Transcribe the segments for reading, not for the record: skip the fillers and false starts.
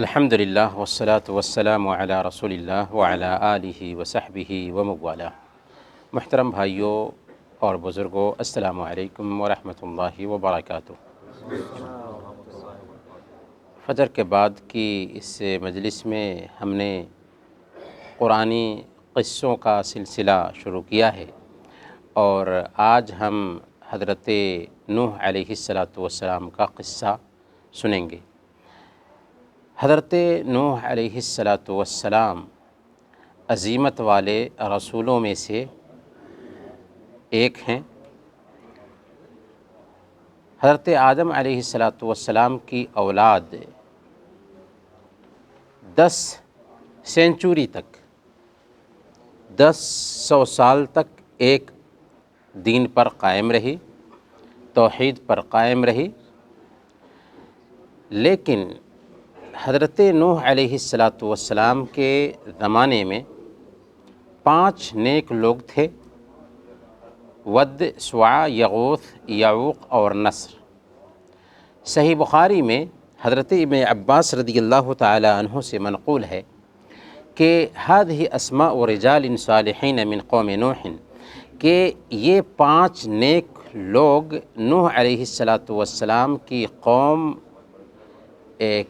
الحمدللہ والصلاة والسلام علی رسول اللہ وعلی آلہ وصحبہ وموالا۔ محترم بھائیوں اور بزرگوں، السلام علیکم ورحمۃ اللہ وبرکاتہ۔ فجر کے بعد کی اس مجلس میں ہم نے قرآنی قصوں کا سلسلہ شروع کیا ہے، اور آج ہم حضرت نوح علیہ السلام کا قصہ سنیں گے۔ حضرت نوح علیہ السلام عظیمت والے رسولوں میں سے ایک ہیں۔ حضرت آدم علیہ السلام کی اولاد 10 سینچری تک، 100 سال تک ایک دین پر قائم رہی، توحید پر قائم رہی، لیکن حضرت نوح علیہ السلام کے زمانے میں 5 نیک لوگ تھے: ود، سواع، یغوث، یعوق اور نصر۔ صحیح بخاری میں حضرت ابن عباس رضی اللہ تعالی عنہ سے منقول ہے کہ هذه اسماء رجال صالحین من قوم نوح، کہ یہ 5 نیک لوگ نوح علیہ السلام کی قوم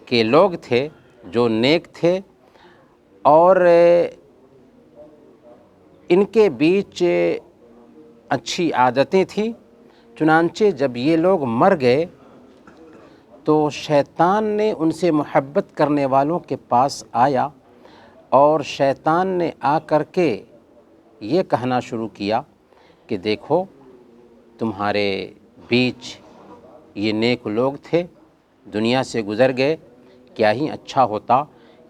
کے لوگ تھے جو نیک تھے، اور ان کے بیچ اچھی عادتیں تھیں۔ چنانچہ جب یہ لوگ مر گئے تو شیطان نے ان سے محبت کرنے والوں کے پاس آیا، اور شیطان نے آ کر کے یہ کہنا شروع کیا کہ دیکھو، تمہارے بیچ یہ نیک لوگ تھے، دنیا سے گزر گئے، کیا ہی اچھا ہوتا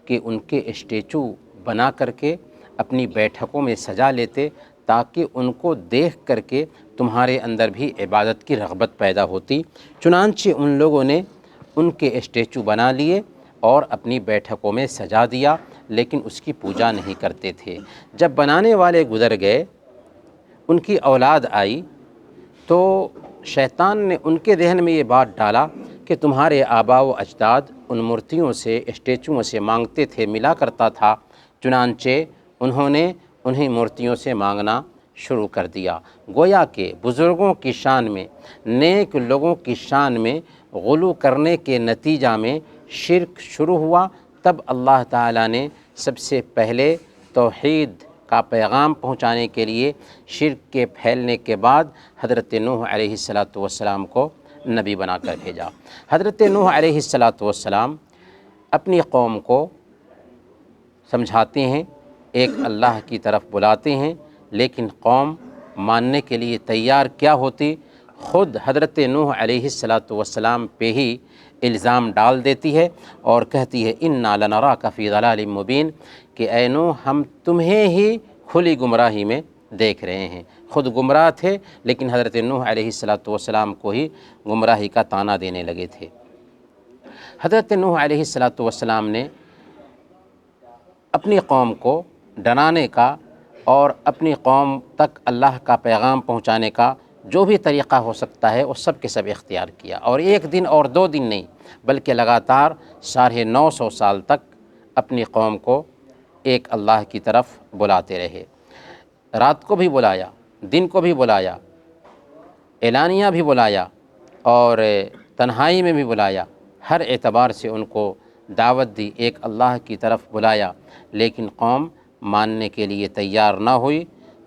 کہ ان کے اسٹیچو بنا کر کے اپنی بیٹھکوں میں سجا لیتے، تاکہ ان کو دیکھ کر کے تمہارے اندر بھی عبادت کی رغبت پیدا ہوتی۔ چنانچہ ان لوگوں نے ان کے اسٹیچو بنا لیے اور اپنی بیٹھکوں میں سجا دیا، لیکن اس کی پوجا نہیں کرتے تھے۔ جب بنانے والے گزر گئے، ان کی اولاد آئی، تو شیطان نے ان کے ذہن میں یہ بات ڈالا کہ تمہارے آباء و اجداد ان مورتیوں سے، اسٹیچوؤں سے مانگتے تھے، ملا کرتا تھا۔ چنانچہ انہوں نے انہیں مورتیوں سے مانگنا شروع کر دیا۔ گویا کہ بزرگوں کی شان میں، نیک لوگوں کی شان میں غلو کرنے کے نتیجہ میں شرک شروع ہوا۔ تب اللہ تعالیٰ نے سب سے پہلے توحید کا پیغام پہنچانے کے لیے شرک کے پھیلنے کے بعد حضرت نوح علیہ السلام کو نبی بنا کر بھیجا۔ حضرت نوح علیہ السلام اپنی قوم کو سمجھاتے ہیں، ایک اللہ کی طرف بلاتے ہیں، لیکن قوم ماننے کے لیے تیار کیا ہوتی؟ خود حضرت نوح علیہ السلام پہ ہی الزام ڈال دیتی ہے اور کہتی ہے اِنَّا لَنَرَاكَ فِي ضَلَالٍ مُبِينٍ، کہ اے نوح، ہم تمہیں ہی کھلی گمراہی میں دیکھ رہے ہیں۔ خود گمراہ تھے، لیکن حضرت نوح علیہ السلام کو ہی گمراہی کا طعنہ دینے لگے تھے۔ حضرت نوح علیہ السلام نے اپنی قوم کو ڈرانے کا اور اپنی قوم تک اللہ کا پیغام پہنچانے کا جو بھی طریقہ ہو سکتا ہے وہ سب کے سب اختیار کیا، اور 1 دن اور 2 دن نہیں، بلکہ لگاتار 950 سال تک اپنی قوم کو ایک اللہ کی طرف بلاتے رہے۔ رات کو بھی بلایا، دن کو بھی بلایا، اعلانیہ بھی بلایا، اور تنہائی میں بھی بلایا، ہر اعتبار سے ان کو دعوت دی، ایک اللہ کی طرف بلایا، لیکن قوم ماننے کے لیے تیار نہ ہوئی۔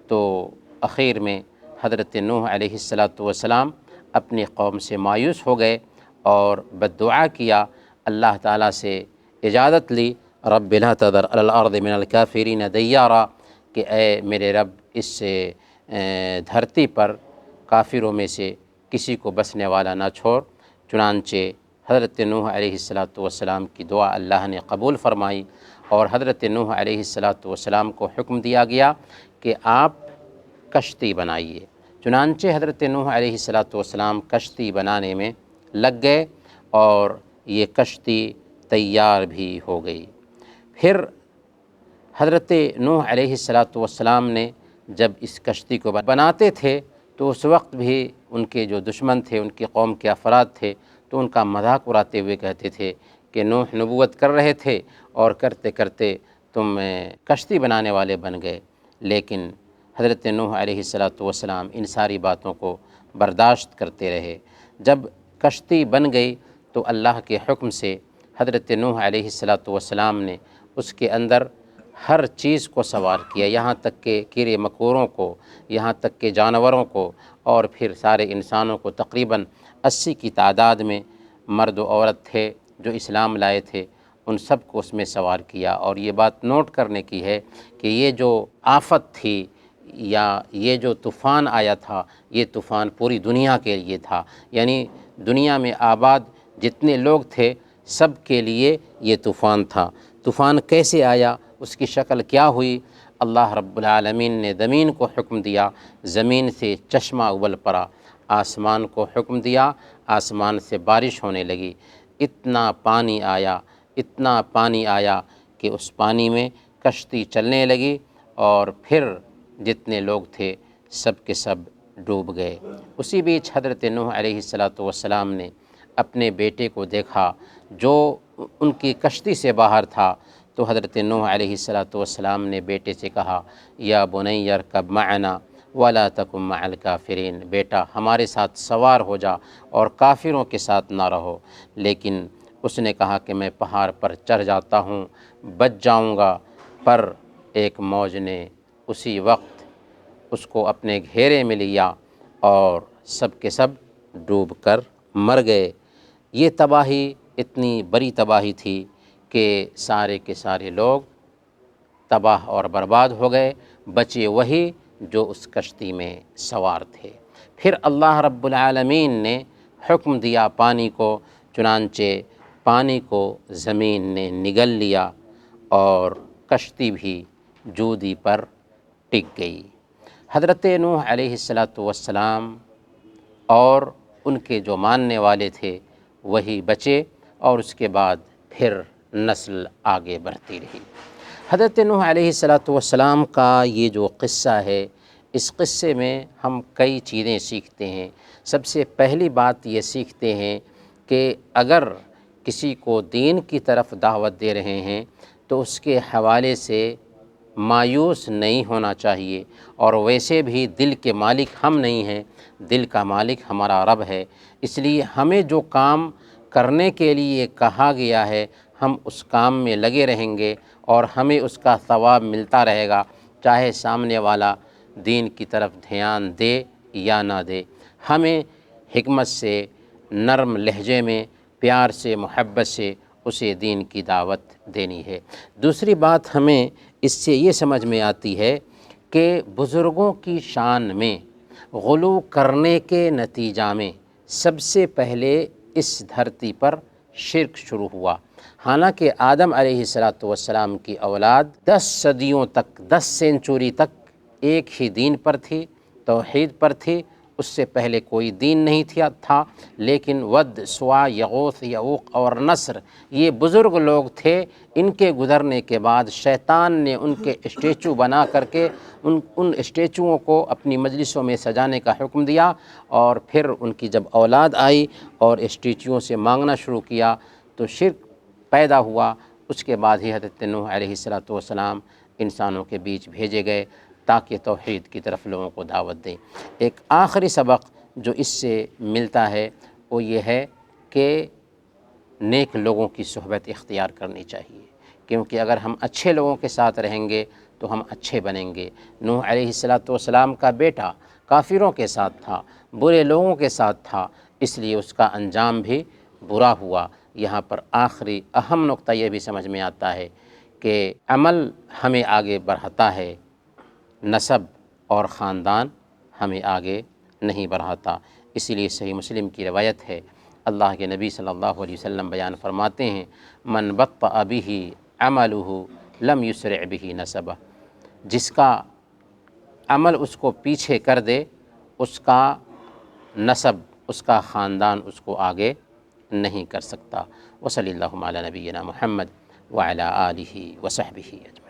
تو اخیر میں حضرت نوح علیہ السلام اپنی قوم سے مایوس ہو گئے اور بددعا کیا، اللہ تعالیٰ سے اجازت لی، رب لا تذر علی الارض من الکافرین دیارا، کہ اے میرے رب، اس دھرتی پر کافروں میں سے کسی کو بسنے والا نہ چھوڑ۔ چنانچہ حضرت نوح علیہ السلام کی دعا اللہ نے قبول فرمائی، اور حضرت نوح علیہ السلام کو حکم دیا گیا کہ آپ کشتی بنائیے۔ چنانچہ حضرت نوح علیہ السلام کشتی بنانے میں لگ گئے، اور یہ کشتی تیار بھی ہو گئی۔ پھر حضرت نوح علیہ السلام نے جب اس کشتی کو بناتے تھے تو اس وقت بھی ان کے جو دشمن تھے، ان کی قوم کے افراد تھے، تو ان کا مذاق اڑاتے ہوئے کہتے تھے کہ نوح نبوت کر رہے تھے اور کرتے کرتے تم کشتی بنانے والے بن گئے، لیکن حضرت نوح علیہ السلام ان ساری باتوں کو برداشت کرتے رہے۔ جب کشتی بن گئی تو اللہ کے حکم سے حضرت نوح علیہ السلام نے اس کے اندر ہر چیز کو سوار کیا، یہاں تک کہ کیڑے مکوڑوں کو، یہاں تک کہ جانوروں کو، اور پھر سارے انسانوں کو، تقریباً 80 کی تعداد میں مرد و عورت تھے جو اسلام لائے تھے، ان سب کو اس میں سوار کیا۔ اور یہ بات نوٹ کرنے کی ہے کہ یہ جو آفت تھی یا یہ جو طوفان آیا تھا، یہ طوفان پوری دنیا کے لیے تھا، یعنی دنیا میں آباد جتنے لوگ تھے سب کے لیے یہ طوفان تھا۔ طوفان کیسے آیا، اس کی شکل کیا ہوئی؟ اللہ رب العالمین نے زمین کو حکم دیا، زمین سے چشمہ اول پڑا، آسمان کو حکم دیا، آسمان سے بارش ہونے لگی، اتنا پانی آیا، اتنا پانی آیا کہ اس پانی میں کشتی چلنے لگی، اور پھر جتنے لوگ تھے سب کے سب ڈوب گئے۔ اسی بیچ حضرت نوح علیہ السلام نے اپنے بیٹے کو دیکھا جو ان کی کشتی سے باہر تھا، تو حضرت نوح علیہ السلام نے بیٹے سے کہا، یا بنی ارکب معنا ولا تکن مع الکافرین، بیٹا ہمارے ساتھ سوار ہو جا اور کافروں کے ساتھ نہ رہو۔ لیکن اس نے کہا کہ میں پہاڑ پر چڑھ جاتا ہوں، بچ جاؤں گا، پر ایک موج نے اسی وقت اس کو اپنے گھیرے میں لیا اور سب کے سب ڈوب کر مر گئے۔ یہ تباہی اتنی بڑی تباہی تھی کہ سارے کے سارے لوگ تباہ اور برباد ہو گئے، بچے وہی جو اس کشتی میں سوار تھے۔ پھر اللہ رب العالمین نے حکم دیا پانی کو، چنانچہ پانی کو زمین نے نگل لیا اور کشتی بھی جودی پر ٹک گئی۔ حضرت نوح علیہ السلام اور ان کے جو ماننے والے تھے وہی بچے، اور اس کے بعد پھر نسل آگے بڑھتی رہی۔ حضرت نوح علیہ السلام کا یہ جو قصہ ہے، اس قصے میں ہم کئی چیزیں سیکھتے ہیں۔ سب سے پہلی بات یہ سیکھتے ہیں کہ اگر کسی کو دین کی طرف دعوت دے رہے ہیں تو اس کے حوالے سے مایوس نہیں ہونا چاہیے، اور ویسے بھی دل کے مالک ہم نہیں ہیں، دل کا مالک ہمارا رب ہے۔ اس لیے ہمیں جو کام کرنے کے لیے کہا گیا ہے ہم اس کام میں لگے رہیں گے، اور ہمیں اس کا ثواب ملتا رہے گا، چاہے سامنے والا دین کی طرف دھیان دے یا نہ دے۔ ہمیں حکمت سے، نرم لہجے میں، پیار سے، محبت سے اسے دین کی دعوت دینی ہے۔ دوسری بات ہمیں اس سے یہ سمجھ میں آتی ہے کہ بزرگوں کی شان میں غلو کرنے کے نتیجہ میں سب سے پہلے اس دھرتی پر شرک شروع ہوا۔ حالانکہ آدم علیہ السلام کی اولاد 10 صدیوں تک، 10 سینچری تک ایک ہی دین پر تھی، توحید پر تھی، اس سے پہلے کوئی دین نہیں تھا، لیکن ود، سوا، یغوث، یعوق اور نصر یہ بزرگ لوگ تھے۔ ان کے گزرنے کے بعد شیطان نے ان کے اسٹیچو بنا کر کے ان اسٹیچوؤں کو اپنی مجلسوں میں سجانے کا حکم دیا، اور پھر ان کی جب اولاد آئی اور اسٹیچوؤں سے مانگنا شروع کیا تو شرک پیدا ہوا۔ اس کے بعد ہی حضرت نوح علیہ السلام انسانوں کے بیچ بھیجے گئے تاکہ توحید کی طرف لوگوں کو دعوت دیں۔ ایک آخری سبق جو اس سے ملتا ہے وہ یہ ہے کہ نیک لوگوں کی صحبت اختیار کرنی چاہیے، کیونکہ اگر ہم اچھے لوگوں کے ساتھ رہیں گے تو ہم اچھے بنیں گے۔ نوح علیہ السلام کا بیٹا کافروں کے ساتھ تھا، برے لوگوں کے ساتھ تھا، اس لیے اس کا انجام بھی برا ہوا۔ یہاں پر آخری اہم نقطہ یہ بھی سمجھ میں آتا ہے کہ عمل ہمیں آگے بڑھاتا ہے، نسب اور خاندان ہمیں آگے نہیں بڑھاتا۔ اسی لیے صحیح مسلم کی روایت ہے، اللہ کے نبی صلی اللہ علیہ وسلم بیان فرماتے ہیں، من بطأ به عملہ لم یسرع به نسبہ، جس کا عمل اس کو پیچھے کر دے، اس کا نسب، اس کا خاندان اس کو آگے نہیں کر سکتا۔ وصلی اللہ علی نبینا محمد وعلی آلہ وصحبہ اجمعین۔